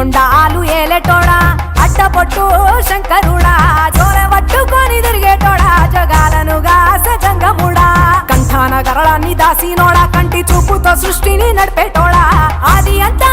కొండాలు ఏలేటోడా అడ్డపొట్టు శంకరుడా జోల పట్టుకొని తిరిగేటోడా జగాలను గాస జంగముడా కంఠాన గరళాన్ని దాసినోడా కంటి చూపుతో సృష్టిని నడిపేటోడా ఆది అంతా